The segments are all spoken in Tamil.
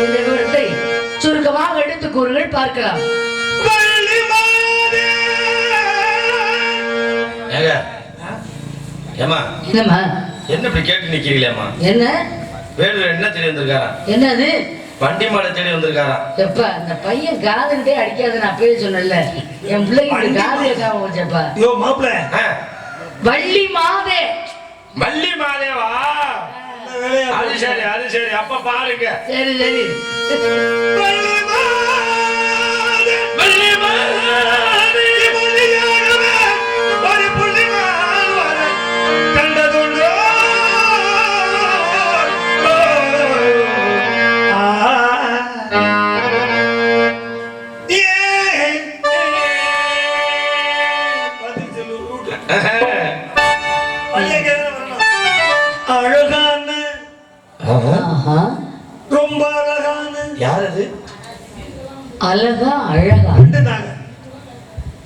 இந்த விவரத்தை சுருக்கமாக எடுத்து கூறுகள் பார்க்கலாம். என்னம்மா என்ன இப்படி கேட்டு நிக்கிறீங்களேம்மா? என்ன வேலூர் என்ன தேடி வந்திருக்காரா? என்னது வண்டி மாடை தேடி வந்திருக்காரா? எப்பா இந்த பையன் காதுகிட்டே அடிக்காது, நான் அப்பவே சொன்னேன்ல என் பிள்ளைக்கு காது கேட்காம போச்சப்பா. யோ மாப்பிள வள்ளி மாதே. வள்ளி மாதேவா? அது சரி அது சரி, அப்ப பாருங்க. சரி சரி. வள்ளி மாதே வள்ளி மாதே ஒரு புள்ளி மாதே கண்டதுண்டோ? அழகான ரொம்ப அழகான யார் அது? அழகா அழகா.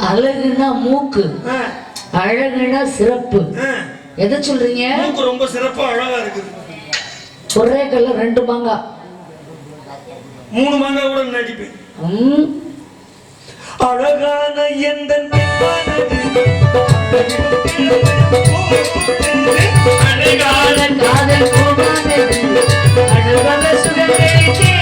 அழகுனா மூக்கு, அழகுனா சிறப்பு. எதை சொல்றீங்க? மூக்கு ரொம்ப சிறப்பா அழகா இருக்குது. ஒரே கல்ல 2 மாங்காய் 3 மாங்காய் கூட நடிப்பேன். அழகான எந்த அழகான காதல் போகாதது, அழகான சுகங்களை தேடுது.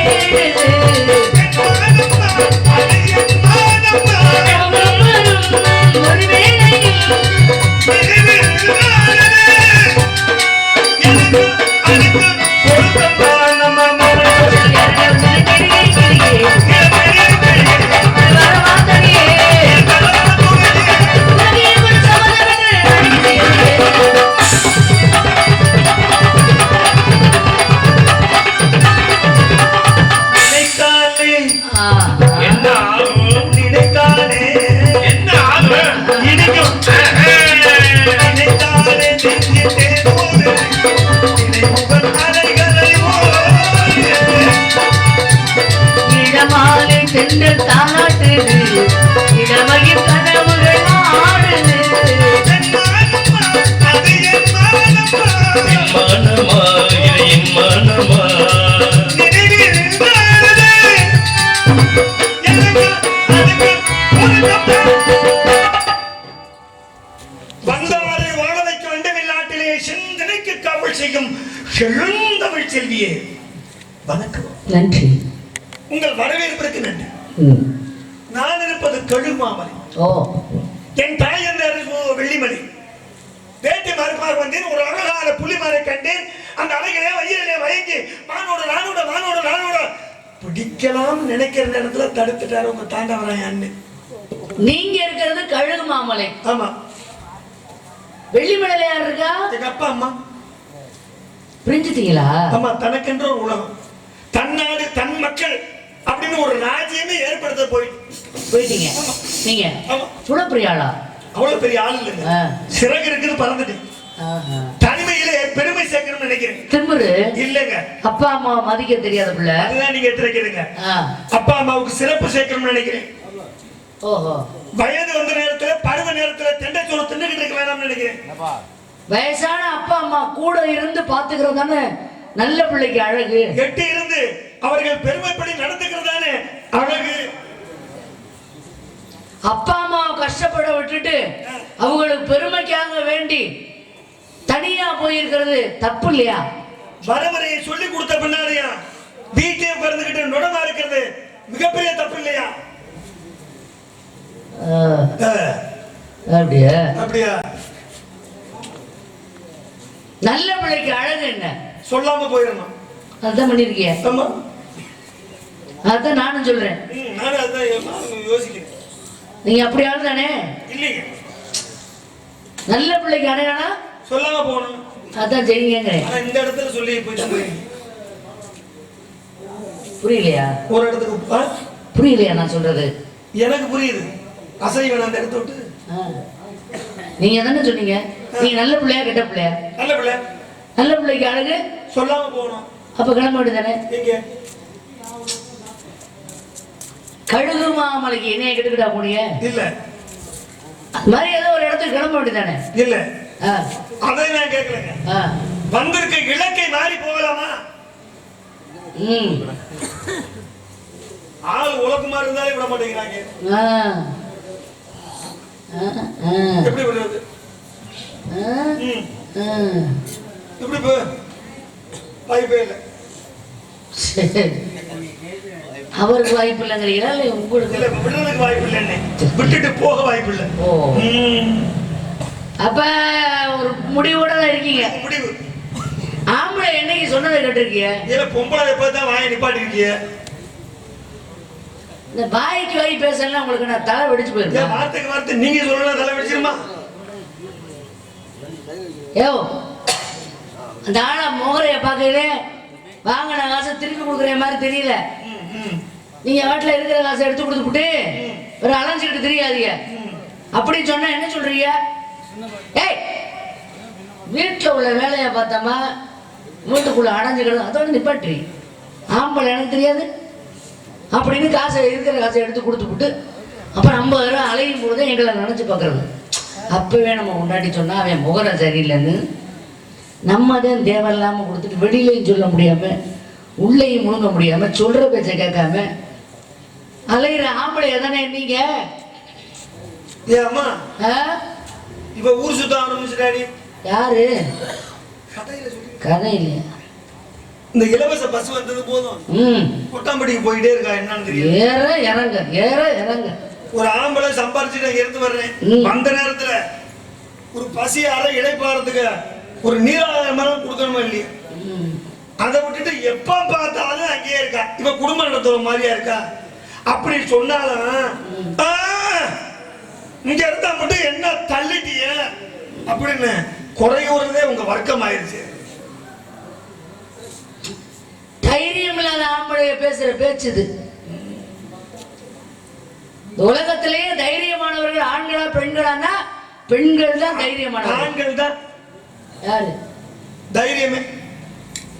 ஒரு வேளையில் தானாட்டுது, இடமையில் கனவுகள் ஆடுது. வந்தவரை வாழ வைக்க வேண்டும். இந்நாட்டிலே சிந்தனைக்கு காவல் செய்யும் செழுந்தமிழ் செல்வியே வணக்கம். நன்றி. உங்கள் வரவேற்பிற்கு நன்றி. நான் இருப்பது கழுமாமலை. என் தாய் என்ற வெள்ளிமலை. வேட்டை மறுப்பாக வந்தேன். ஒரு அழகான புலிமலை கண்டேன். அந்த அழகிலே வயிறிலே வயங்கி மானோட நானோட நானோட நானோட பிடிக்கலாம் நினைக்கிற இடத்துல தடுத்துட்டாரு உங்க தாண்டவராய் அண்ணன். நீங்க இருக்கிறது கழுகு மாமலை. ஆமா. வெள்ளிமலையில யார் இருக்கா? எங்க அப்பா அம்மா. புரிஞ்சுட்டீங்களா? ஆமா. தனக்கென்ற ஒரு உலகம், தன்னாடு தன் மக்கள் அப்படின்னு ஒரு ராஜ்யமே ஏற்படுத்த போயிட்டீங்க நீங்க. சுடப்பிரியாளா? அவ்வளவு பெரிய ஆள் இல்லைங்க. சிறகு இருக்குது, பறந்துட்டு தனிமையிலே பெருமை சேர்க்கணும்னு நினைக்கிறேன். திமிரு இல்லங்க. அப்பா அம்மா மதிக்க தெரியாத பிள்ளை. அதுதான் நீங்க எடுத்துக்கிறீங்க. அப்பா அம்மாவுக்கு சிறப்பு சேர்க்கணும்னு நினைக்கிறேன். ஓஹோ. வயது வந்த நேரத்துல பருவ நேரத்துல தெண்டை சோறு தின்னுகிட்டு இருக்க வேணாம்னு நினைக்கிறேன். வயசான அப்பா அம்மா கூட இருந்து பாத்துக்கிறது தானே நல்ல பிள்ளைக்கு அழகு. எட்டி இருந்து அவர்கள் பெருமைப்படி நடந்துக்கிறது தானே அழகு. அப்பா அம்மா கஷ்டப்பட விட்டுட்டு அவங்களுக்கு பெருமைக்காக வேண்டி தனியா போயிருக்கிறது தப்பு இல்லையா? வரவரையை சொல்லி கொடுத்த பின்னாடியா வீட்டிலே உட்கார்ந்துகிட்டு நுடமா இருக்கிறது மிகப்பெரிய தப்பு இல்லையா? அப்படியா? அப்படியா? நல்ல பிள்ளைக்கு அழகு என்ன சொல்லாம போயிடணும். அதான் பண்ணிருக்கிய. ஆமா. அதான் நானும் சொல்றேன். நானும் அதான் யோசிக்கிறேன். நீங்க அப்படி ஆளு தானே? இல்லைங்க. நல்ல பிள்ளைக்கு அடையாளா சொல்லாம போகணும். அதான் செய்யுங்க. இந்த இடத்துல சொல்லி போயிட்டு புரியலையா? ஒரு இடத்துக்கு புரியலையா நான் சொல்றது? எனக்கு புரியுது. அசைவன் அந்த இடத்த விட்டு நீங்க தானே சொன்னீங்க. நீங்க நல்ல பிள்ளையா கெட்ட பிள்ளையா? நல்ல பிள்ளை. நல்ல பிள்ளைக்கு அழகு சொல்லாம போகணும். அப்ப கிளம்ப வேண்டியதானே? எங்க கழுகு மாமலைக்கு என்னைய கெட்டுக்கிட்டா போனீங்க? இல்ல. மாதிரி ஏதோ ஒரு இடத்துக்கு கிளம்ப வேண்டியதானே? இல்ல. அதை நான் கேட்கலங்க. வந்திருக்க இலக்கை மாறி போகலாமா? சிவகுமார் இருந்தாலே விட மாட்டேங்கிறாங்க. எப்படி விடுறது? எப்படி வாய்ப்பே இல்லை. அவருக்கு வாய்ப்பு இல்லைங்கிறீங்களா இல்லை உங்களுக்கு? இல்லை, விடுறதுக்கு வாய்ப்பு இல்லை, விட்டுட்டு போக வாய்ப்பு இல்லை. அப்ப ஒரு முடிவோட தான் இருக்கீங்க. முடிவு. ஆம்பளை என்னைக்கு சொன்னதை கேட்டிருக்கீங்க? இல்ல பொம்பளை எப்பதான் வாயை நிப்பாட்டி இருக்கீங்க. இந்த வாய்க்கு வாய் பேசலாம் உங்களுக்கு நான் தலை வெடிச்சு போயிருக்கேன். வார்த்தைக்கு வார்த்தை நீங்க சொல்லலாம் தலை வெடிச்சிருமா? ஏ அந்த ஆளா முகரைய பார்க்கல வாங்கின காசை திருப்பி கொடுக்குற மாதிரி தெரியல. நீங்க வீட்டில் இருக்கிற காசை எடுத்து கொடுத்துட்டு ஒரு அலைஞ்சிக்கிட்டு தெரியாதீங்க அப்படின்னு சொன்னா என்ன சொல்றீங்க? ஏய் வீட்டில் உள்ள வேலையை பார்த்தோமா வீட்டுக்குள்ள அடைஞ்சுக்கணும் அதோட நிப்பாட்டுறீ. ஆம்பளை எனக்கு தெரியாது அப்படின்னு காசை இருக்கிற காசை எடுத்து கொடுத்துவிட்டு அப்புறம் 50 ரூபா அலையும் பொழுது எங்களை நினச்சி பார்க்குறது. அப்போவே நம்ம முன்னாடி சொன்னால் அவன் முகரம் சரியில்லைன்னு நம்ம தான் தேவையில்லாமல் கொடுத்துட்டு வெளியிலையும் சொல்ல முடியாமல் உள்ளேயும் முழுங்க முடியாமல் சொல்கிற பேச்சை கேட்காம அலைகிற ஆம்பளைய தானே நீங்க? ஏம்மா இப்ப ஊர் சுத்த ஆரம்பிச்சுட்டாடி. யாரு? கதையில இந்த இலவச பஸ் வந்தது போதும் கொட்டாம்படிக்கு போயிட்டே இருக்கா என்னன்னு தெரியும். ஏற இறங்க ஏற இறங்க. ஒரு ஆம்பளை சம்பாரிச்சுட்டு அங்க இருந்து வர்றேன். அந்த நேரத்துல ஒரு பசி அரை இழைப்பாறதுக்கு ஒரு நீராதாரம் கொடுக்கணுமா இல்லையா? அதை விட்டுட்டு எப்ப பார்த்தாலும் அங்கேயே இருக்கா. இவ குடும்பம் நடத்துற மாதிரியா இருக்கா? அப்படி சொன்னாலும் இங்க இருந்தா மட்டும் என்ன தள்ளிட்டிய அப்படின்னு குறையுறதே உங்க வர்க்கம் ஆயிருச்சு. தைரியம் இல்லாத ஆம்பளைய பேசுற பேச்சுது. உலகத்திலேயே தைரியமானவர்கள் ஆண்களா பெண்களானா பெண்கள் தான் தைரியமானவர்கள். ஆண்கள் தான் யாரு தைரியமே.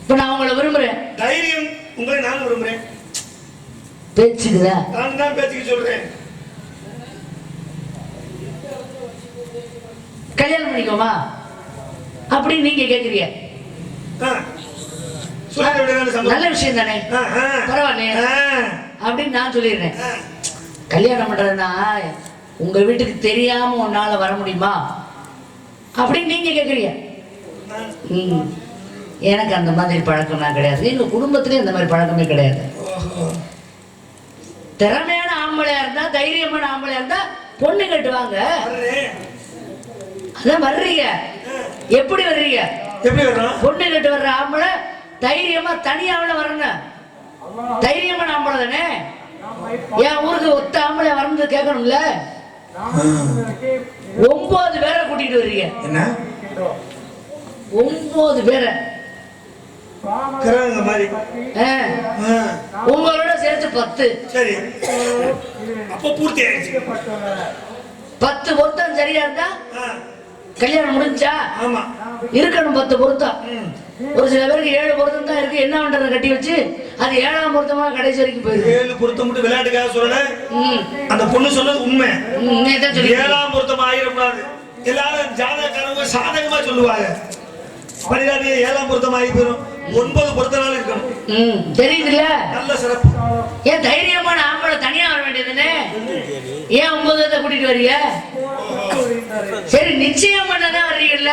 இப்ப நான் உங்களை விரும்புறேன். தைரியம் உங்களை நான் விரும்புறேன். பேச்சுக்குதா? நான் தான் பேச்சுக்கு சொல்றேன். கல்யாணம் பண்ணிக்கோமா அப்படி நீங்க கேக்குறீங்க. நல்ல விஷயம் தானே, பரவாயில்லையே அப்படின்னு நான் சொல்லிடுறேன். கல்யாணம் பண்றதுன்னா உங்க வீட்டுக்கு தெரியாம உன்னால வர முடியுமா அப்படின்னு நீங்க கேக்குறீங்க. எனக்கு அந்த மாதிரி பழக்கம்லாம் கிடையாது. எங்க குடும்பத்திலே இந்த மாதிரி பழக்கமே கிடையாது. திறமையான ஆம்பளையா இருந்தா தைரியமான ஆம்பளையா இருந்தா பொண்ணு கட்டுவாங்க. அதான் வர்றீங்க. எப்படி வர்றீங்க? எப்படி வர்றோம்? பொண்ணு கட்டு வர்ற ஆம்பளை தைரியமா தனியாவில வரணும். தைரியமான ஆம்பளை தானே. என் ஊருக்கு ஒத்த ஆம்பளை வரணும் கேட்கணும்ல. 9 பேரை கூட்டிட்டு வர்றீங்க. என்ன 9 பேரை மாதிரி உங்களோட சேர்த்து 10. சரி அப்ப பூர்த்தி ஆயிடுச்சு. 10 பொருத்தம் சரியா இருந்தா கல்யாணம் முடிஞ்சா? ஆமா இருக்கணும் 10 பொருத்தம். ஒரு சில பேருக்கு 7 பொருத்தம் தான் இருக்கு. என்ன பண்றது? கட்டி வச்சு அது 7ஆம் பொருத்தமா கடைசி வரைக்கும் போயிருக்கு. 7 பொருத்தம் மட்டும் விளையாட்டுக்காக சொல்லல. அந்த பொண்ணு சொன்னது உண்மை. 7ஆம் பொருத்தம் ஆயிடக்கூடாது. எல்லாரும் ஜாதகக்காரங்க சாதகமா சொல்லுவாங்க. 12 7ஆம் பொருத்தம் ஆகி போயிடும். 9 பொருத்தனால இருக்கணும். தெரியுதுல்ல? நல்ல சிறப்பு. ஏன் தைரியமான ஆம்பளை தனியா வர வேண்டியதுன்னு ஏன் 9 கூட்டிட்டு வர்றீங்க? சரி நிச்சயம் பண்ணதான் வர்றீங்கல்ல,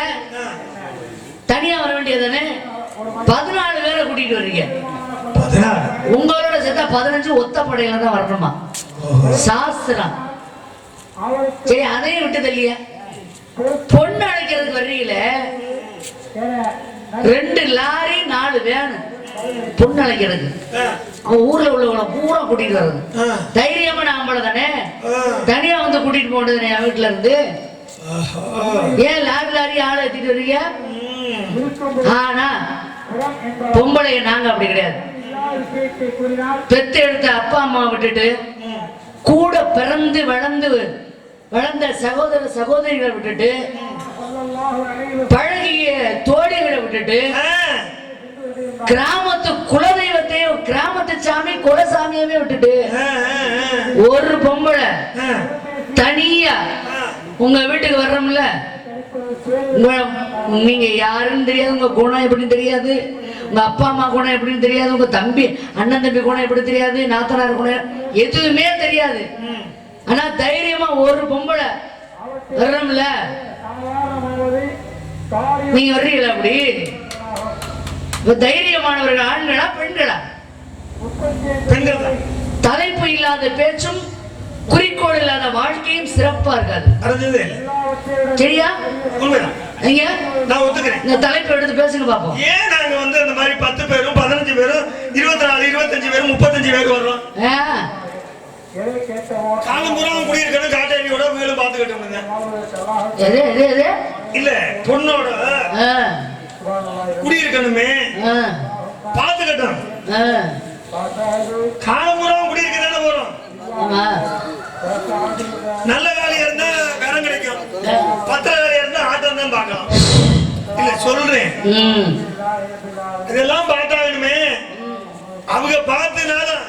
தனியா வர வேண்டியதுன்னு 14 பேரை கூட்டிட்டு வர்றீங்க. உங்களோட சேர்த்தா 15 ஒத்தப்படையில தான் வரணுமா சாஸ்திரம். சரி அதையும் விட்டு தள்ளிய பொண்ணு அழைக்கிறதுக்கு வர்றீங்கள 2 லாரி 4 வேன் பொண்ணு அழைக்கிறது. ஊர்ல உள்ளவங்களை பூரா கூட்டிட்டு வர்றது தைரியமா ஆம்பளை தானே. தனியா வந்து கூட்டிட்டு போனது என் வீட்டுல இருந்து. ஏன் லாரி ஆளை ஏத்திட்டு வர்றீங்க? ஆனா பொம்பளைய நாங்க அப்படி கிடையாது. பெத்து எடுத்த அப்பா அம்மா விட்டுட்டு கூட பிறந்து வளர்ந்த சகோதர சகோதரிகளை விட்டுட்டு பழகிய தோழிகளை விட்டுட்டு கிராமத்து குலதெய்வத்தையும் கிராமத்து சாமி குலசாமியவே விட்டுட்டு ஒரு பொம்பளை தனியா உங்க வீட்டுக்கு வர்றோம்ல, நீங்க யாருன்னு தெரியாது, உங்க குணம் எப்படின்னு தெரியாது, உங்க அப்பா அம்மா குணம் எப்படின்னு தெரியாது, உங்க தம்பி அண்ணன் தம்பி குணம் எப்படி தெரியாது, நாத்தனார் குணம் எதுவுமே தெரியாது. ஆனா தைரியமா ஒரு பொம்பளை வர்றோம்ல, நீங்க வர்றீங்களா? அப்படி தைரியமானவர்கள் ஆண்களா பெண்களா? பெண்கள் தான். தலைப்பு இல்லாத பேச்சும் குறிக்கோள் இல்லாத வாழ்க்கையும் சிறப்பா இருக்காது. சரியா? உண்மைதான். நீங்க நான் ஒத்துக்கிறேன். இந்த தலைப்பு எடுத்து பேசுங்க பாப்போம். ஏன் நாங்க வந்து அந்த மாதிரி 10 பேரும் 15 பேரும் 24 25 பேரும் 35 பேர் வர்றோம்? காலம் பூரா குடியிருக்கணும், காட்டாளியோட வீடு பாத்துக்கிட்டோம். இல்ல பொண்ணோட குடியிருக்கணுமே பாத்துக்கிட்டோம். காலம் பூரா குடியிருக்க தானே போறோம். நல்ல வேலையா இருந்தா கரம் கிடைக்கும், பத்திர வேலையா இருந்தா ஆட்டம் தான் பார்க்கலாம். இல்ல சொல்றேன், இதெல்லாம் பார்த்தாலுமே அவங்க பார்த்தனாலும்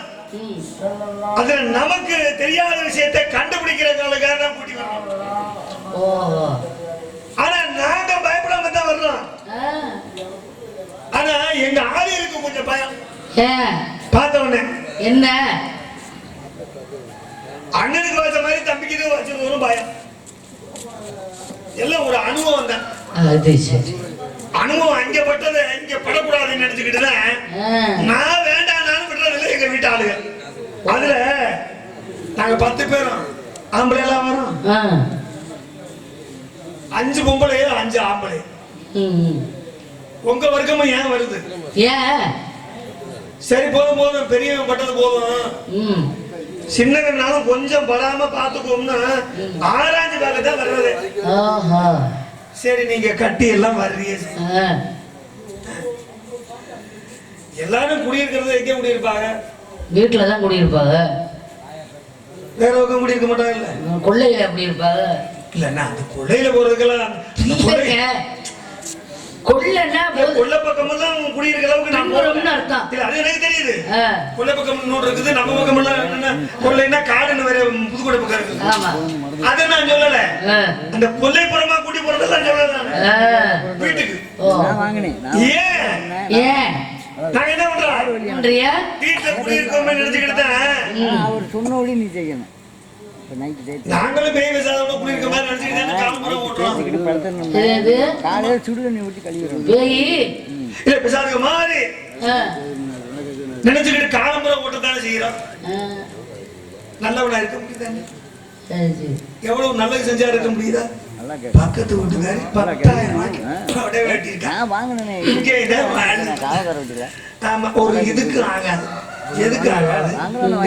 அது நமக்கு தெரியாத விஷயத்தை கண்டுபிடிக்கிறதுக்காக தான் கூட்டி வரோம். ஆனா நாங்க பயப்படாம தான் வர்றோம். ஆனா எங்க ஆளுக்கு கொஞ்சம் பயம். பார்த்த உடனே என்ன அண்ணனுக்கு வச்ச மாதிரி தம்பிக்கு வச்சது ஒரு பயம். எல்லாம் ஒரு அனுபவம் தான். அனுபவம் அங்க பட்டது இங்க படக்கூடாதுன்னு நினைச்சுக்கிட்டுதான் நான் வேண்டாம் விடுறதில்லை எங்க வீட்டு ஆளுங்க. அதுல நாங்க 10 பேரும் ஆம்பளை எல்லாம் வரும், 5 பொம்பளை 5 ஆம்பளை. உங்க வர்க்கமும் ஏன் வருது? சரி போதும் போதும், பெரியவன் பட்டது போதும், சின்னவனாலும் கொஞ்சம் படாம பாத்துக்கோம்னு ஆராய்ச்சி பார்க்கத்தான் வர்றது. சரி நீங்க கட்டி எல்லாம் வர்றீங்க, எல்லாரும் குடியிருக்கிறது எங்க குடியிருப்பாங்க? வீட்டுலதான் குடியிருப்பாங்க, வேற பக்கம் குடியிருக்க மாட்டாங்க. இல்ல கொள்ளையில குடியிருப்பாங்க. இல்லன்னா அந்த கொள்ளையில போறதுக்கெல்லாம் கொள்ள பக்கமெல்லாம் குடியிருக்க அளவுக்கு அர்த்தம் இல்ல. அது எனக்கு தெரியுது. கொள்ள பக்கம் இன்னொரு இருக்குது, நம்ம பக்கம் எல்லாம் கொள்ளைன்னா காடுன்னு வேற புதுக்கோட்டை பக்கம் இருக்குது. அதை நான் சொல்லல. அந்த கொல்லைப்புறமா கூட்டி போறதெல்லாம் சொல்லல. வீட்டுக்கு ஏன் நாங்க என்ன பண்றோம்? வீட்டுல குடியிருக்கோம் நினைச்சுக்கிட்டேன். அவர் சொன்னபடி நீ செய்யணும். நாங்களும் பேய் விசாரணை குடியிருக்க மாதிரி நினைச்சுக்கிட்டேன். காலம்புறம் ஓட்டுறோம், காலையில சுடுதண்ணி ஊற்றி கழுவிடுறோம். இல்ல பிசாதுக்கு மாதிரி நினைச்சுக்கிட்டு காலம்புறம் ஓட்டத்தானே செய்யறோம். நல்லவனா இருக்க முடியுதானே? எவ்வளவு நல்லது செஞ்சா இருக்க முடியுதா? பக்கத்து வீட்டுக்காரி 10,000 ஒரு இதுக்கு ஆகாது. எதுக்கு ஆகாது?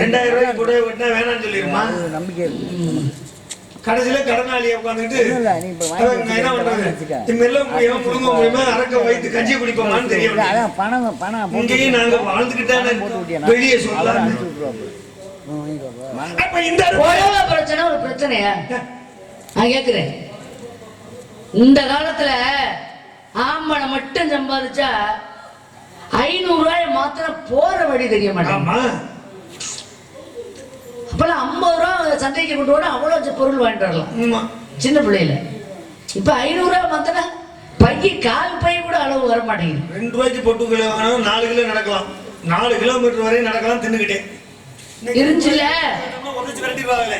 2000 ரூபாய்க்கு கூட வெட்டினா வேணாம்னு சொல்லிருமா? நம்பிக்கை கடைசியில கடனாளியை உட்காந்துட்டு என்ன பண்றது? முழுங்க முடியுமா? அரக்க வைத்து கஞ்சி குடிப்போமான்னு தெரியும். இங்கேயும் நாங்க வாழ்ந்துக்கிட்டான வெளியே சொல்லலாம். பிரச்சனை ஒரு பிரச்சனையா நான் கேக்குறேன். இந்த காலத்துல ஆம்பளை மட்டும் சம்பாதிச்சா 500 ரூபாய் மாத்திரம் போற வழி தெரிய மாட்டேங்குது. அப்பெல்லாம் 50 ரூபா சந்தைக்கு கொண்டு போனா அவ்வளவு பொருள் வாங்கிட்டு வரலாம் சின்ன பிள்ளையில. இப்ப 500 ரூபாய் மாத்திரம் பைக்கு கால் பை கூட அளவு வர மாட்டேங்குது. 2 ரூபாய்க்கு பொட்டு கிலோ வாங்கினா 4 கிலோ நடக்கலாம், 4 கிலோமீட்டர் வரையும் நடக்கலாம் தின்னுக்கிட்டே இருந்துச்சுல.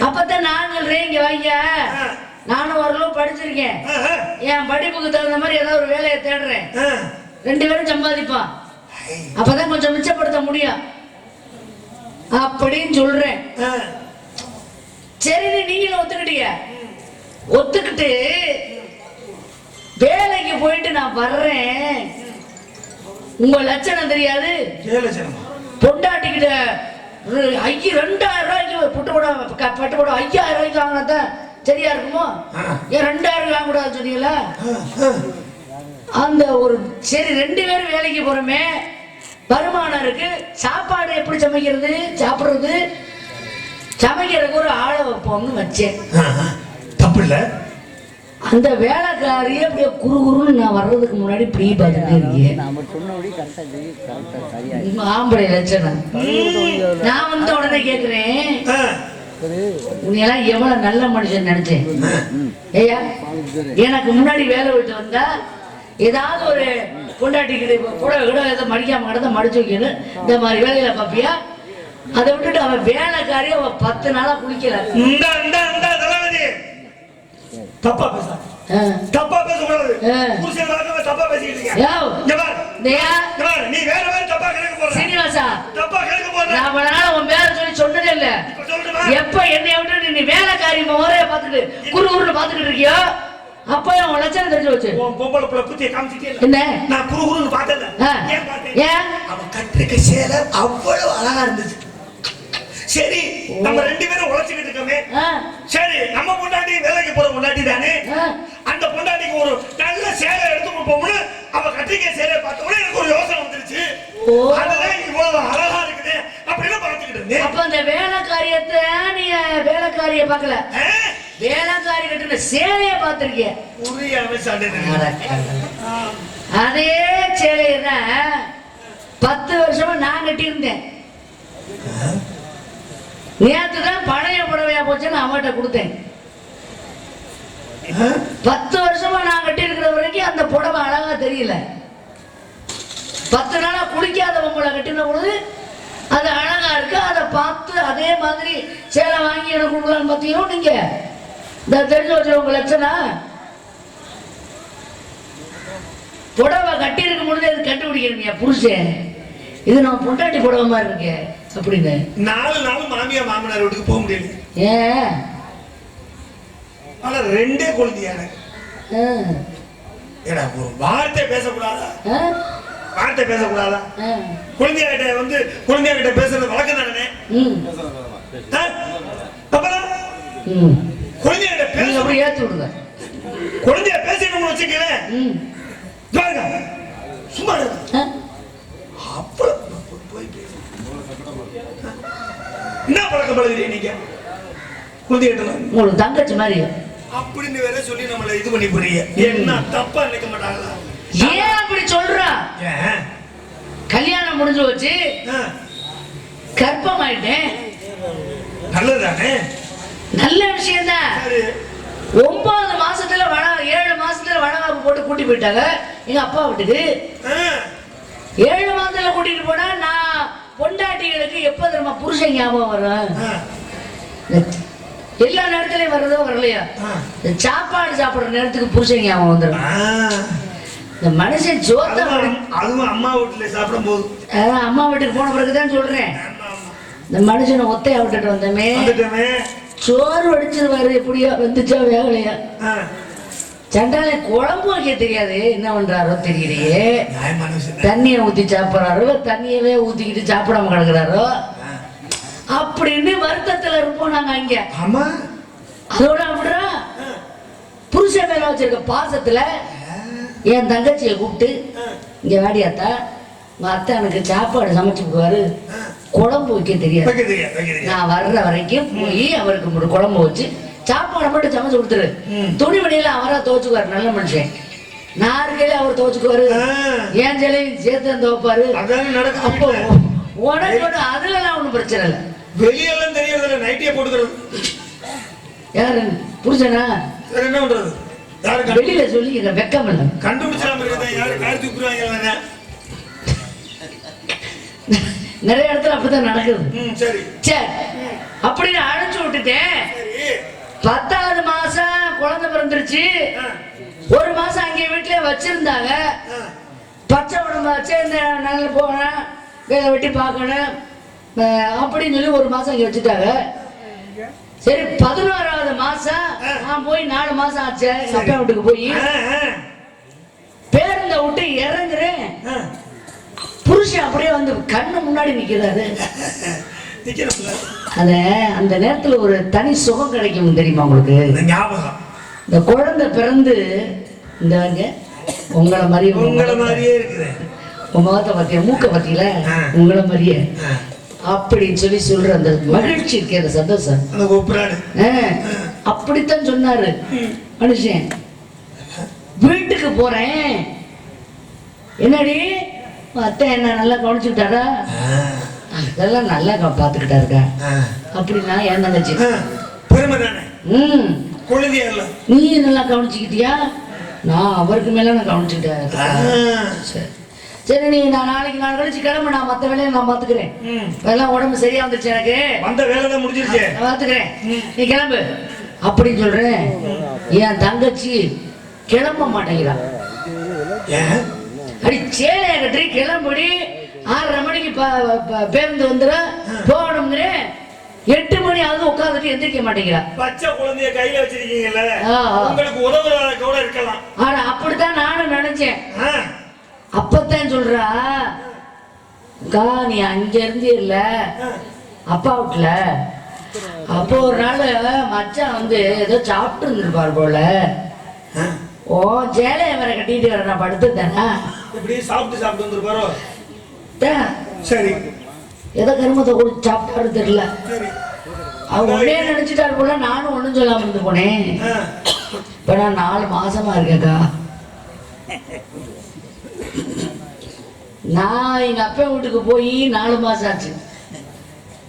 அப்பதான் நான் சொல்றேன், இங்க வாங்க, நானும் ஓரளவு படிச்சிருக்கேன், என் படிப்புக்கு தகுந்த மாதிரி ஏதாவது ஒரு வேலையை தேடுறேன், 2 பேரும் சம்பாதிப்பான், அப்பதான் கொஞ்சம் மிச்சப்படுத்த முடியும் அப்படின்னு சொல்றேன். சரி நீங்களும் ஒத்துக்கிட்டீங்க. ஒத்துக்கிட்டு வேலைக்கு போயிட்டு நான் வர்றேன். உங்க லட்சணம் தெரியாது. பொண்டாட்டிக்கிட்ட 2000 ரூபாய்க்கு பட்டு போட 5000 ரூபாய்க்கு வாங்கினாதான் சரியா இருக்குமோ? ஏன் 2000 வாங்க கூடாது சொன்னீங்களா? அந்த ஒரு சரி 2 பேரும் வேலைக்கு போறோமே, வருமானம் இருக்கு, சாப்பாடு எப்படி சமைக்கிறது, சாப்பிடுறது, சமைக்கிறதுக்கு ஒரு ஆளை வைப்போம்னு வச்சேன். தப்பு இல்ல. அந்த வேலைக்காரியே அப்படியே குறுகுறுன்னு நான் வர்றதுக்கு முன்னாடி இப்படி பார்த்துட்டே இருக்கேன். ஆம்பளை லட்சணம். நான் வந்த உடனே கேக்குறேன், உன்னையெல்லாம் எவ்வளவு நல்ல மனுஷன் நினைச்சேன். ஐயா எனக்கு முன்னாடி வேலை விட்டு வந்தா ஏதாவது ஒரு பொண்டாட்டிக்கிட்ட புடவை கூட எதை மடிக்காம கிடந்த மடிச்சு வைக்கணும் இந்த மாதிரி வேலையில பாப்பியா? அதை விட்டுட்டு அவன் வேலைக்காரி அவன் 10 நாளா குளிக்கல. தப்பா பேச தப்பா பேசக்கூடாது. புருஷன் வாங்க தப்பா பேசிக்கிட்டு நீ வேற வேற தப்பா கணக்கு போற சீனிவாசா. தப்பா கணக்கு போற. நான் அவனால உன் பேர சொல்லி சொன்னதே இல்ல. எப்ப என்னைய விட்டு நீ வேலைக்காரி முறைய பாத்துட்டு குறுகுறுன்னு பாத்துக்கிட்டு இருக்கியோ அப்ப உன் லட்சணம் தெரிஞ்சு வச்சு. உன் பொம்பளை புள்ள புத்திய காமிச்சிட்டே இல்ல. என்ன நான் குறுகுறுன்னு பார்த்தல. ஏன் பார்த்தேன்? ஏன் அவன் கட்டிருக்க சேலை அவ்வளவு அழகா இருந்துச்சு. சரி நம்ம 2 பேரும் உழைச்சிக்கிட்டு இருக்கோமே. சரி நம்ம பொண்டாட்டி வேலைக்கு போற பொண்டாட்டி தானே. அந்த பொண்டாட்டிக்கு ஒரு நல்ல சேலை எடுத்து கொடுப்போம்னு அவ கட்டிக்க சேலையை பார்த்த உடனே எனக்கு ஒரு யோசனை வந்துருச்சு. அதுதான் இவ்வளவு அழகா இருக்குது அப்படின்னு பார்த்துக்கிட்டு இருந்தேன். அப்ப அந்த வேலைக்காரியத்தை நீ வேலைக்காரிய பார்க்கல, வேலைக்காரி கட்டின சேலைய பார்த்திருக்கிய. புரியாம சண்டை. அதே சேலையை தான் 10 வருஷமா நான் கட்டி இருந்தேன். நேற்று தான் பழைய புடவையா போச்சுன்னு அவன்கிட்ட கொடுத்தேன். 10 வருஷமா நான் கட்டி இருக்கிற வரைக்கும் அந்த புடவை அழகா தெரியல. 10 நாளா குளிக்காத பொம்பளை கட்டின பொழுது அது அழகா இருக்கு. அதை பார்த்து அதே மாதிரி சேலை வாங்கி எனக்கு கொடுக்கலான்னு பார்த்தீங்கன்னா நீங்க இந்த தெரிஞ்சு வச்சு உங்க லட்சணம் புடவை கட்டி இருக்கும் பொழுது அது கண்டுபிடிக்கிறீங்க புருஷன் இது நம்ம பொண்டாட்டி புடவை மாதிரி இருக்கு அப்படின்னு. 4 நாள் மாமியா மாமனார் வீட்டுக்கு போக முடியல. ஏன்? ஆனா 2 குழந்தையா எனக்கு. ஏடா ஒரு வார்த்தை பேசக்கூடாதா? வார்த்தை பேசக்கூடாதா? குழந்தைகிட்ட வந்து குழந்தைகிட்ட பேசுறது வழக்கம் தானே. அப்புறம் குழந்தைகிட்ட பேச அப்படி ஏத்து விடுங்க. குழந்தைய பேசணும்னு வச்சுக்கல சும்மா அவ்வளவு போய் பேச என்ன பழக்கம் பழகிறீங்க நீங்க? குழந்தைகிட்ட உங்களுக்கு தங்கச்சி மாதிரி அப்படின்னு வேற சொல்லி நம்மள இது பண்ணி போறீங்க. என்ன தப்பா நினைக்க மாட்டாங்களா? ஏன் அப்படி சொல்றா? கல்யாணம் முடிஞ்சு வச்சு கர்ப்பம் ஆயிட்டேன். நல்லதானே, நல்ல விஷயம் தான். 9 மாசத்துல 7 மாசத்துல வளகாப்பு போட்டு கூட்டி போயிட்டாங்க எங்க அப்பா வீட்டுக்கு. 7 மாசத்துல கூட்டிட்டு போனா நான் பொண்டாட்டிகளுக்கு எப்ப தெரியுமா புருஷன் ஞாபகம் வரும்? எல்லா நேரத்திலயும் வர்றதோ வரலையா, சாப்பாடு சாப்பிடுற நேரத்துக்கு புருஷன் ஞாபகம் வந்துடும். இந்த மனுஷன் ஜோத்த அதுவும் அம்மா வீட்டுல சாப்பிடும் போது, அம்மா வீட்டுக்கு போன பிறகுதான் சொல்றேன். இந்த மனுஷனை ஒத்தையா விட்டுட்டு வந்தமே சோறு வடிச்சிருவாரு. எப்படியோ வந்துச்சா வேகலையா? சண்டால குழம்பு வைக்க தெரியாது, என்ன பண்றாரோ தெரியலையே. தண்ணியை ஊத்தி சாப்பிடறாரோ தண்ணியவே ஊத்திக்கிட்டு சாப்பிடாம கிடக்குறாரோ அப்படின்னு வருத்தத்துல இருப்போம் நாங்க இங்க. அதோட அப்படின்னா புருஷன் மேல வச்சிருக்க பாசத்துல என் தங்கச்சியை கூப்பிட்டு இங்க வாடியாத்தா உங்க அத்தை எனக்கு சாப்பாடு சமைச்சு கொடுவாரு, குழம்பு வைக்க தெரியாது. நான் வர்ற வரைக்கும் போய் அவருக்கு ஒரு குழம்பு வச்சு சாப்பாடு மட்டும் சமைச்சு கொடுத்துரு. துணிமணியில அவரா துவச்சுக்குவாரு, நல்ல மனுஷன். நான் இருக்கையில அவர் துவச்சுக்குவாரு, ஏன் ஜெலையும் சேர்த்து துவைப்பாரு. அப்போ உனக்கு அதுலாம் ஒண்ணும் பிரச்சனை இல்லை. வெளியெல்லாம் தெரியறதில்ல, நைட்டியே போட்டுக்கிறது. யாரு புருஷனா? என்ன பண்றது? வெளியில சொல்லி வெக்கம் இல்லை. கண்டுபிடிச்சாம இருக்கா? யாரு கார்த்தி விட்டுருவாங்க? நிறைய இடத்துல அப்படித்தான் நடக்குது. சரி சரி அப்படின்னு அழைச்சு விட்டுட்டேன். 10வது மாசம் குழந்தை பிறந்துருச்சு. 1 மாசம் அங்கே வீட்டுல வச்சிருந்தாங்க. பச்சை உடம்பு வச்சு இந்த நல்ல போகணும், வேலை வெட்டி பார்க்கணும் அப்படின்னு சொல்லி 1 மாசம் இங்க வச்சுட்டாங்க. சரி 11வது மாசம் நான் போய் 4 மாசம் ஆச்சு அப்பா வீட்டுக்கு போய் பேருந்த விட்டு இறங்குறேன். புருஷன் அப்படியே வந்து கண்ணு முன்னாடி நிக்கிறாரு. அந்த நேரத்துல ஒரு தனி சுகம் கிடைக்கும் தெரியுமா உங்களுக்கு? இந்த குழந்தை பிறந்து இந்த உங்களை மாதிரியே இருக்குது. உங்க முகத்தை பத்திய மூக்க பத்தியில உங்களை மாதிரியே அப்படின்னு சொல்லி சொல்ற அந்த மகிழ்ச்சி இருக்கு, அந்த சந்தோஷம். அப்படித்தான் சொன்னாரு மனுஷன். வீட்டுக்கு போறேன், என்னடி அத்தை என்ன நல்லா கவனிச்சுக்கிட்டாரா? அதெல்லாம் நல்லா பாத்துக்கிட்டாருக்கா அப்படின்னா என் தங்கச்சி நீ நல்லா கவனிச்சுக்கிட்டியா? நான் அவருக்கு மேல நான் கவனிச்சுட்டேன். சரி சரி, நீ நான் நாளைக்கு நாள் கழிச்சு கிளம்பு, நான் மற்ற வேலையை நான் பார்த்துக்கிறேன். எல்லாம் உடம்பு சரியா வந்துருச்சு, எனக்கு வந்த வேலை தான் முடிஞ்சிருச்சு, நான் பார்த்துக்கிறேன். நீ கிளம்பு அப்படின்னு சொல்றேன். என் தங்கச்சி கிளம்ப மாட்டேங்கிறா. அடி சேலைய கட்டி கிளம்புடி, 6:30 மணிக்கு பேருந்து வந்துட போகணுங்கிறேன். 8 மணி ஆகுது, உட்காந்துட்டு எந்திரிக்க மாட்டேங்கிறா. பச்சை குழந்தைய கையில வச்சிருக்கீங்கல்ல, உங்களுக்கு உதவுற கூட இருக்கலாம். ஆனா அப்படித்தான் நானும் நினைச்சேன். அப்பத்தான் சொல்றா, அக்கா நீ அங்க இருந்து இல்ல அப்பா வீட்டுல. அப்போ ஒரு நாள் மச்சான் வந்து ஏதோ சாப்பிட்டு இருந்திருப்பாரு போல. ஓ சேலைய வேற கட்டிட்டு வர நான் படுத்துட்டேனா, இப்படி சாப்பிட்டு வந்துருப்பாரோ. சரி, ஏதோ கருமத்தை கொடுத்து சாப்பிட்டாரு தெரியல. அவங்க உடனே நினைச்சிட்டாரு போல. நானும் ஒண்ணும் சொல்லாம இருந்து போனேன். இப்ப நான் 4 மாசமா இருக்கேக்கா. நான் எங்க அப்பா வீட்டுக்கு போய் 4 மாசம் ஆச்சு.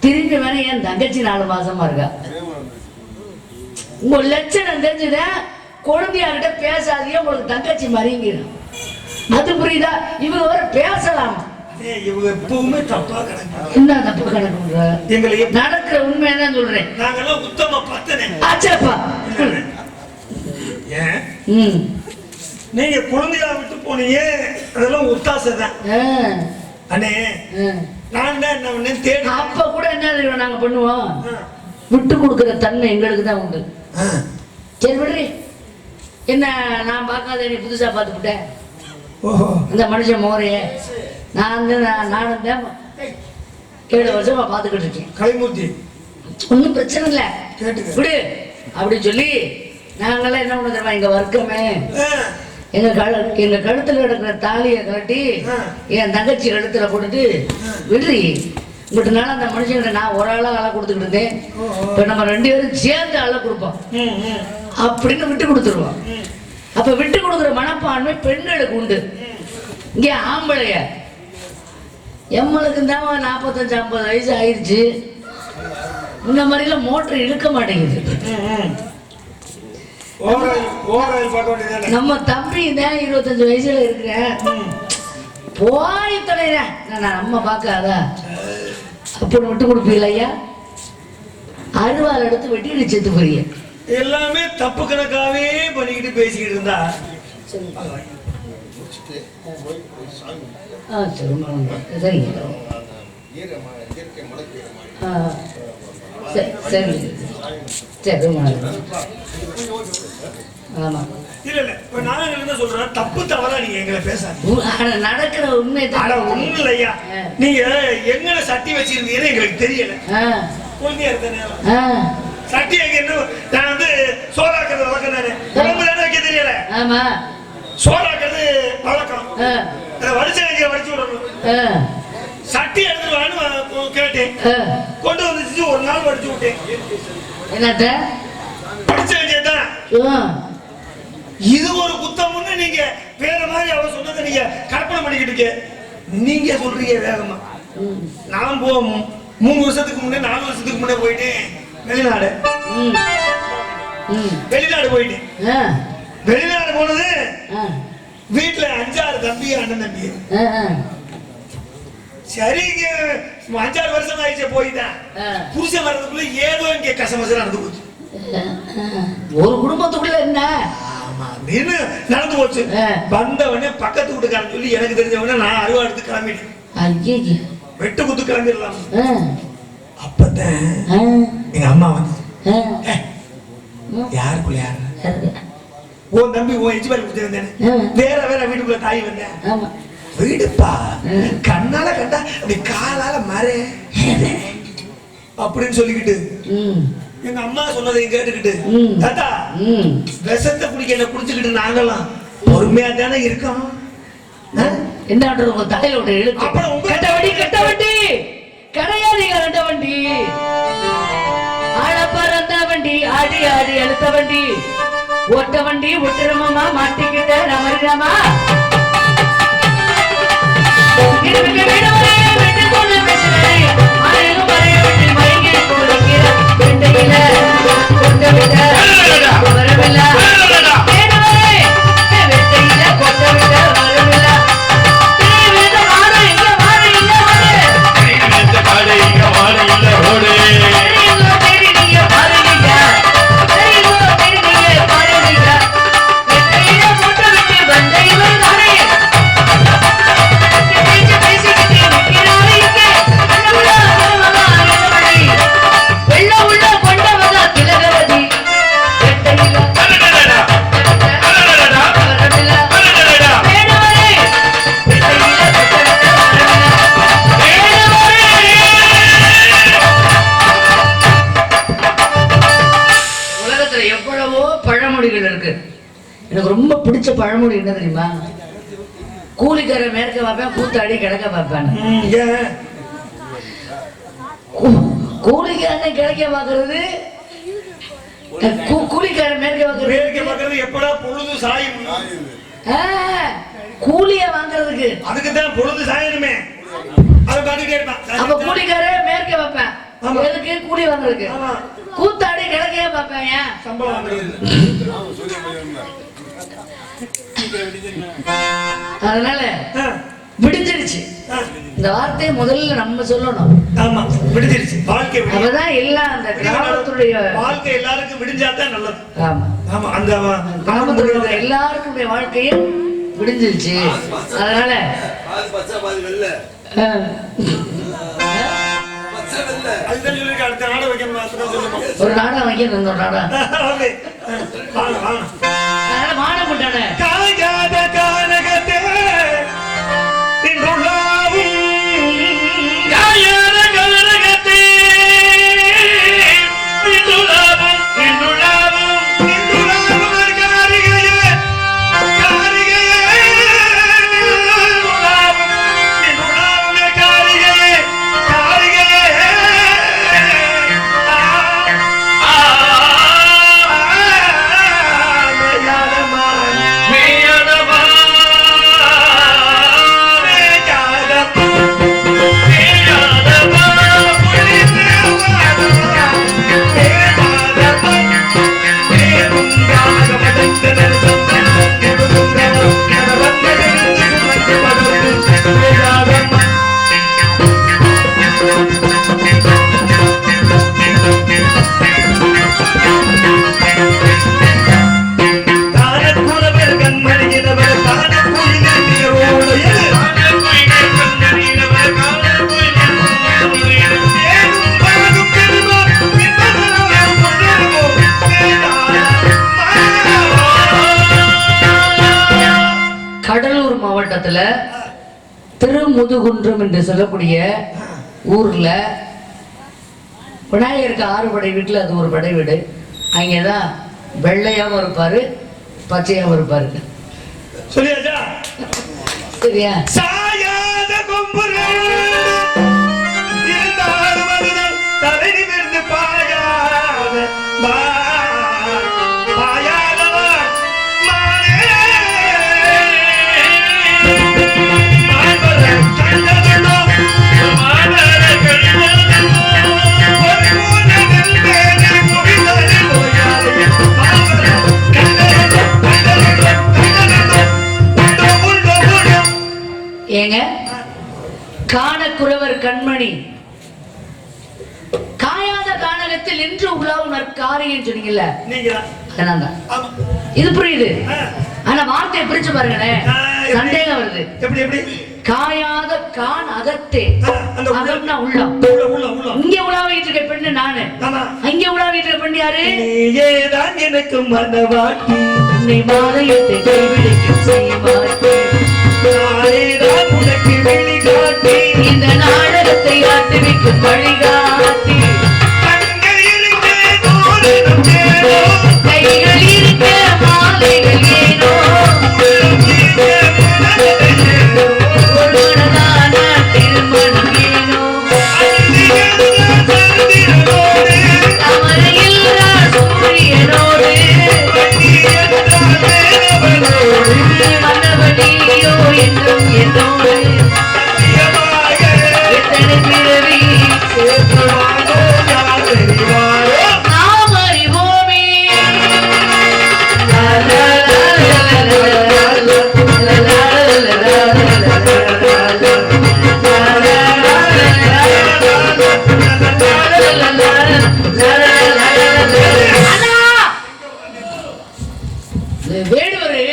திரும்பி வேற என் தங்கச்சி 4 மாசமா இருக்கா. உங்க லட்சணம் தெரிஞ்சுத, குழந்தையார்கிட்ட பேசாதீங்க, உங்களுக்கு தங்கச்சி மறிங்கிடும். அது புரியுதா? இவங்க வேற பேசலாமா? இவங்க எப்பவுமே தப்பா கணக்கு. என்ன தப்பு கணக்கு? எங்களை நடக்கிற உண்மையதான் சொல்றேன். நாங்கெல்லாம் உத்தம பார்த்தனே. ஆச்சப்பா. ஏன் நீங்க குழந்தையா விட்டு போனீங்க, அதெல்லாம் ஒத்தாசை தான் அண்ணே. நான் தான் என்ன பண்ணேன் தேடி. அப்ப கூட என்ன நாங்க பண்ணுவோம், விட்டு கொடுக்குற தன்மை எங்களுக்கு தான் உண்டு. சரி விடுறி, என்ன நான் பார்க்காத நீ புதுசா பார்த்துக்கிட்டேன். இந்த மனுஷன் மோரைய நானும் தான் 7 வருஷமா பார்த்துக்கிட்டு இருக்கேன். கலைமூர்த்தி ஒன்றும் பிரச்சனை இல்லை, கேட்டு விடு அப்படின்னு சொல்லி நாங்கெல்லாம் என்ன பண்ண தெரியுமா, எங்க வர்க்கமே எங்க கழுத்துல கிடக்கிற தாலியை கட்டி என் தங்கச்சி கழுத்துல போட்டுட்டு விடுறி. இப்படினால அந்த மனுஷங்கிட்ட நான் ஒரு ஆளா ஆளை கொடுத்துக்கிட்டு இருந்தேன். இப்ப நம்ம 2 பேரும் சேர்ந்து ஆளை கொடுப்போம் அப்படின்னு விட்டு கொடுத்துருவோம். அப்ப விட்டு கொடுக்குற மனப்பான்மை பெண்களுக்கு உண்டு. இங்கே ஆம்பளைய எம்மளுக்கு தான் 45-50 வயசு ஆயிடுச்சு. இந்த மாதிரிலாம் மோட்டர் இழுக்க மாட்டேங்குது. நம்ம தம்பி தான் 25 வயசுல இருக்கிறேன். போய் தொலைறேன் நம்ம பார்க்காத அப்படின்னு விட்டு கொடுப்பீங்களா ஐயா? அருவாள் எடுத்து வெட்டி செத்து போறீங்க. எல்லாமே தப்பு கணக்காவே பண்ணிக்கிட்டு பேசிக்கிட்டு இருந்தா சரி சரி ஆமா. இல்ல இல்ல, இப்ப நான் என்ன சொல்றேன், தப்பு தவறா நீங்க எங்களை பேசாதீங்க. நடக்கிற உண்மை ஒண்ணு இல்லையா, நீங்க எங்களை சட்டி வச்சிருந்தீங்கன்னு எங்களுக்கு தெரியல. குழந்தையா இருந்த சட்டி எங்க என்ன, நான் வந்து சோறாக்குறது வழக்கம் தானே, உடம்பு தானே வைக்க தெரியல. ஆமா, சோறாக்குறது வழக்கம். வடிச்ச எங்க வடிச்சு விடணும். சட்டி எடுத்துருவான்னு கேட்டேன், கொண்டு வந்துச்சு. ஒரு நாள் வடிச்சு விட்டேன். என்னத்த படிச்ச வேண்டியதான். இது ஒரு குத்தம்னு நீங்க வேற மாதிரி அவ சொன்னதை நீங்க கற்பனை பண்ணிக்கிட்டு நீங்க சொல்றீங்க வேகமா. நான் 3 வருஷத்துக்கு முன்னே 4 வருஷத்துக்கு முன்னே போயிட்டேன் வெளிநாடு. வெளிநாடு போயிட்டேன். வெளிநாடு போனது வீட்டுல 5-6 தம்பி, அண்ணன் தம்பி. சரி, 5-6 வருஷம் ஆயிடுச்சு போயிட்டேன். புருஷன் வர்றதுக்குள்ள ஏதோ இங்க கசமசம் நடந்து போச்சு. ஒரு குடும்பத்துக்குள்ள என்ன நடந்து போச்சு. வந்தவனே பக்கத்து வீட்டுக்காரன் சொல்லி எனக்கு தெரிஞ்சவன நான் அருவா எடுத்து கிளம்பிட்டேன். வெட்டு குத்து கிளம்பிடலாம். அப்பதான் எங்க அம்மா வந்து, யாருக்குள்ள யாரு உன் தம்பி உன் எச்சு பால் கொடுத்துருந்தேன், வேற வேற வீட்டுக்குள்ள தாய் வந்தேன். வீடுப்பா கண்ணால கண்டா அப்படி காலால மறை அப்படின்னு சொல்லிக்கிட்டு எங்க அம்மா சொன்னதை கேட்டுக்கிட்டு, தாத்தா விஷத்தை குடிக்க என்ன குடிச்சுக்கிட்டு நாங்கெல்லாம் பொறுமையா தானே இருக்கோம். என்ன தலையில விட்டு இழுத்து கட்ட வண்டி கிடையாதுங்க. 2 வண்டி ஆழப்பறந்த வண்டி, ஆடி ஆடி அழுத்த வண்டி, ஒட்ட வண்டி ஒட்டுறமாமா மாட்டிக்கிட்ட நமரிடமா வரவில்லை எனக்கு ரொம்ப பிடிச்ச பழமொழி என்ன தெரியுமா? கூலிக்கார மேற்க பார்ப்பேன், கூத்தாடி கிழக்க பார்ப்பேன். கூலிக்காரனை கிழக்க பார்க்கறது, கூலிக்கார மேற்க பார்க்கறது எப்படா பொழுது சாயும்? கூலிய வாங்குறதுக்கு அதுக்குதான் பொழுது சாயணுமே. அதை பார்த்துட்டே இருப்பான். அப்ப கூலிக்கார மேற்க பார்ப்பேன், எதுக்கு? கூலி வாங்குறதுக்கு. கூத்தாடி கிழக்கையே பார்ப்பேன், ஏன்? சம்பளம் வாங்குறது. அதனால விடிஞ்சிருச்சு. இந்த வார்த்தையை முதல்ல நம்ம சொல்லணும். ஆமா, விடிஞ்சிருச்சு. வாழ்க்கை அப்பதான் எல்லாம் அந்த கிராமத்துடைய வாழ்க்கை எல்லாருக்கும் விடிஞ்சாதான் நல்லது. ஆமா ஆமா, அந்த கிராமத்துடைய எல்லாருக்குடைய வாழ்க்கையும் விடிஞ்சிருச்சு. அதனால அடுத்த நாடகம் வைக்கணும். ஒரு நாடகம் வைக்கணும். இன்னொரு நாடகம் மானம் கொண்டாட காயாத கானகத்தே நின்றுள்ளாவும், காயாத கானகத்தே நின்றுள்ளாவும், நின்றுள்ளாவும், நின்றுள்ளாவும் காரிகையே, காரிகையே நின்றுள்ளாவும், நின்றுள்ளாவும் காரிகையே, காரிகையே மாவட்டத்துல திருமுதுகுன்றம் என்று சொல்லக்கூடிய ஊர்ல விநாயகருக்கு 6 படை வீட்டுல அது ஒரு படை வீடு. அங்கேதான் வெள்ளையாவும் இருப்பாரு, பச்சையாவும் இருப்பாரு. சொல்லியாச்சா? சரியா? சாயாத கொம்புகள் இருந்தாலும் அதுதான் தலை நிமிர்ந்து பாயாத பாயாதவா மானே மான்பர கண்டதுள்ளோ மானர கண்டதுள்ளோ ஒரு மூனதல் மேலே குவிதல் போயாதே மான்பர கண்டதுள்ளோ கண்டதுள்ளோ கண்டதுள்ளோ. ஏங்க, காணக்குறவர் கண்மணி காயாத கானகத்தில் நின்று உலாவும் நற்காரியம் சொன்னீங்கல்ல, இது புரியுது. ஆனா வார்த்தையை பிரிச்சு பாருங்களேன், சந்தேகம் வருது. எப்படி எப்படி? காயாத கான் அகத்தே, அகம்னா உள்ளம். இங்க உலாவிட்டு இருக்க பெண்ணு நானு, அங்க உலாவிட்டு இருக்க பெண்ணு யாரு? நீயேதான் எனக்கு மனவாட்டி, உன்னை மாலையிட்டு கைவிடிக்கும் செய்வாட்டி, நானேதான் உனக்கு வெளிகாட்டி, இந்த நாடகத்தை ஆட்டுவிக்கும் வழிகாட்டி, கைகள் இருக்க மாலைகள் ஏனோ, ஒரு மனதான திருமணம் ஏனோ, தமரையில் சூரியனோடு மன்னவனியோ என்றும் என்னோடு எத்தனை பிறவி நாம் அறிவோமே. வேடுவரு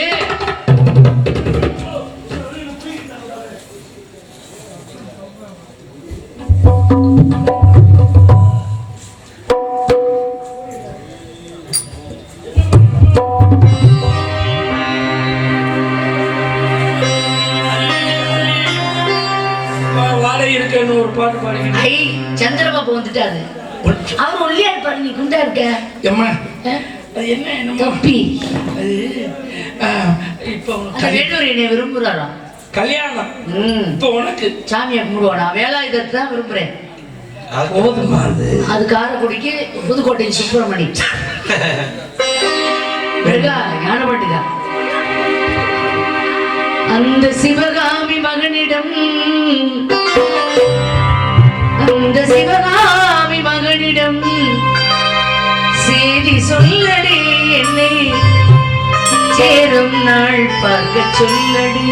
வாடகை இருக்குன்னு ஒரு பாட்டு பாடுங்க. சந்திரபாபு வந்துட்டாரு. அவர் ஒல்லியா இருப்பாரு, நீ குண்டா இருக்க. எம்மா அது என்ன என்னமோ தொப்பி. அது இப்போ அந்த வேலூர் என்னை விரும்புறாராம். கல்யாணம் இப்போ உனக்கு சாமியை கும்பிடுவானா? வேலாயுதத்தை தான் விரும்புறேன். போதுமா அது? அது காரைக்குடிக்கு புதுக்கோட்டை சுப்பிரமணி ஞானப்பட்டுதா. அந்த சிவகாமி மகனிடம் செய்தி சொல்லடி, என்னை சேரும் நாள் பார்க்க சொல்லடி.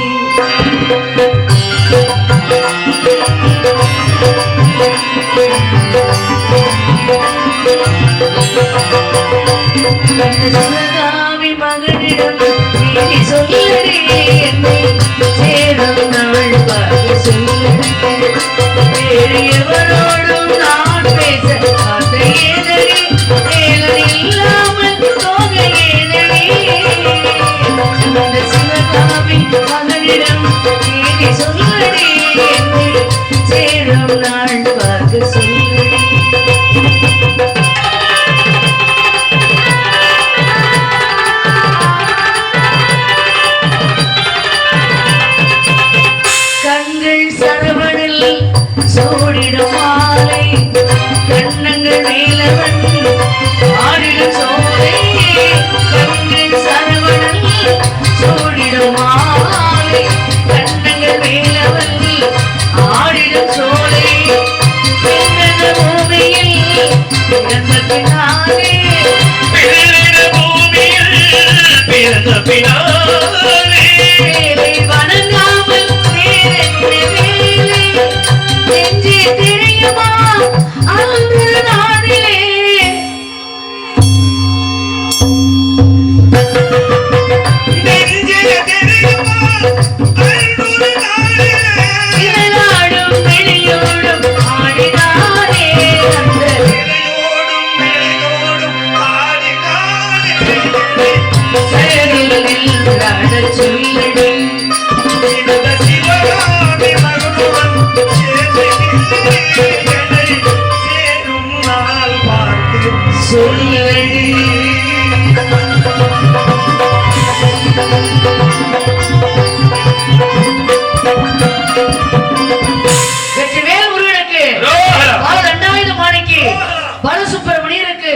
சிவகாமி மகனிடம் செய்தி சொல்லடி, என்னை சேரும் நாள் பார்க்க சொல்லடி. எவரோடும் நான் பேச வார்த்தை ஏதடி, வேலன் இல்லாமல் போக ஏதடி. அந்த சிவகாமி மகனிடம் செய்தி சொல்லடி, என்னை சேரும் நாள் பார்க்க சொல்லடி. கண்கள் சரவணில் சோடிடும் மாலை, கண்ணங்கள் மேலவன் ஆடிடும் சோலை. கண்கள் சரவணில் சோடிடும் மாலை, கண்ணங்கள் மேலவன் ஆடிடும் சோலை. பிறந்த பூமியில் பிறந்த பின்னாலே, பிறந்த பின்னாலே வணங்காமல் நெஞ்சே தெரியுமா அந்த நாளிலே. விளையாடும் வெளியோடும் ஆடினாரே, அந்த செயலில் நின்றாடச் சொல்லடி. சொல்லடி. வெற்றிவேல் முருகனுக்கு, தண்டாயுதபாணிக்கு, பாலசுப்பிரமணியனுக்கு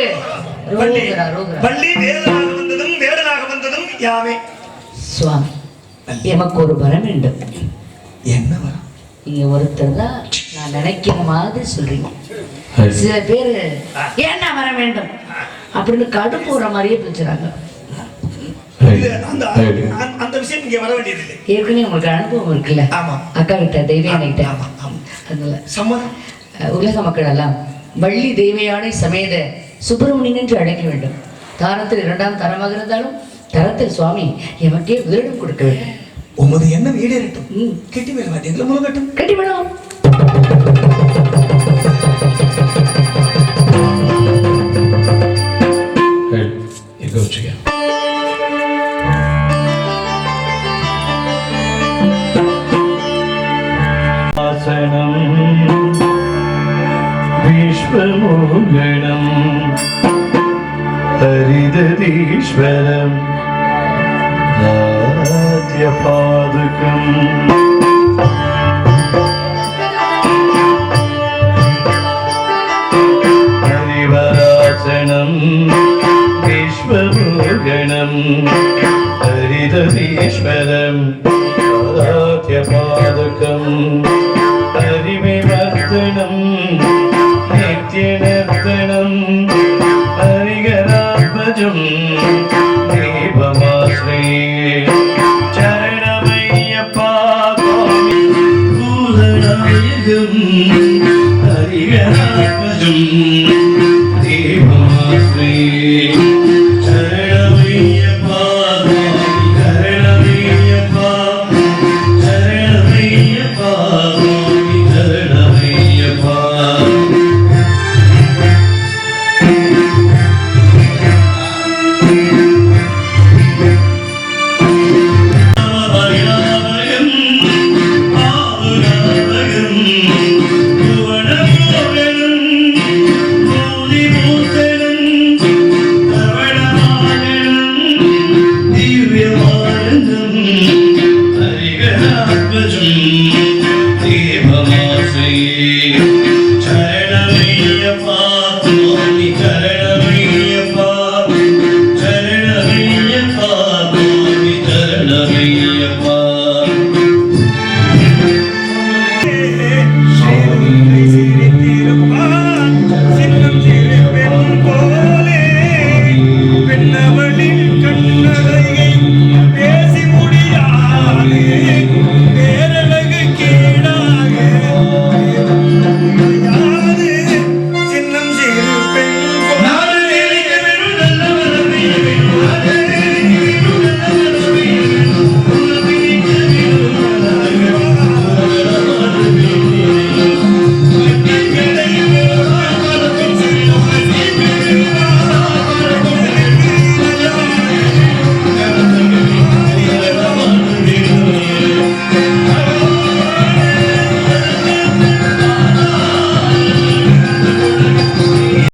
வள்ளி வேதனாக வந்ததும் வேடனாக வந்ததும் யாவே. சுவாமி, எமக்கு ஒரு வரம் வேண்டும். என்ன வரம்? நீங்க ஒருத்தர் தான் நான் நினைக்கிற மாதிரி சொல்றீங்க. சில பேரு ஏன்னா வர வேண்டும் அப்படின்னு கடுப்பு வர மாதிரியே பேசுறாங்க. அந்த விஷயம் இங்க வர வேண்டியதில்லை. ஏற்கனவே உங்களுக்கு அனுபவம் இருக்குல்ல? ஆமா. அக்கா கிட்ட தெய்வயானை கிட்ட. அதனால சம்மதம். உலக மக்கள் எல்லாம் வள்ளி தெய்வயானை சமேத சுப்பிரமணியன் என்று அழைக்க வேண்டும். தாரத்தில் 2ஆம் தரமாக இருந்தாலும் தரத்தில் சுவாமி எமக்கே முதலிடம் கொடுக்க வேண்டும். உமது எண்ணம் ஈடேறட்டும். கெட்டி மேல மாட்டீங்களா? முழுகட்டும். கட்டி வேணும். விஸ்வமோகனம் ஹரிதீஸ்வரம் நாத்யபாதுகம் ஹரிவராசனம் விஸ்வமோகனம் ஹரிதீஸ்வரம் நாத்யபாதுகம் ஹரிவிவர்த்தனம் நித்யநர்த்தனம் ஹரிகராத்மஜம் தீபமாஸ்ரயே சரணமையப்பா சுவாமி பூதநாயகம் ஹரிகராத்மஜம்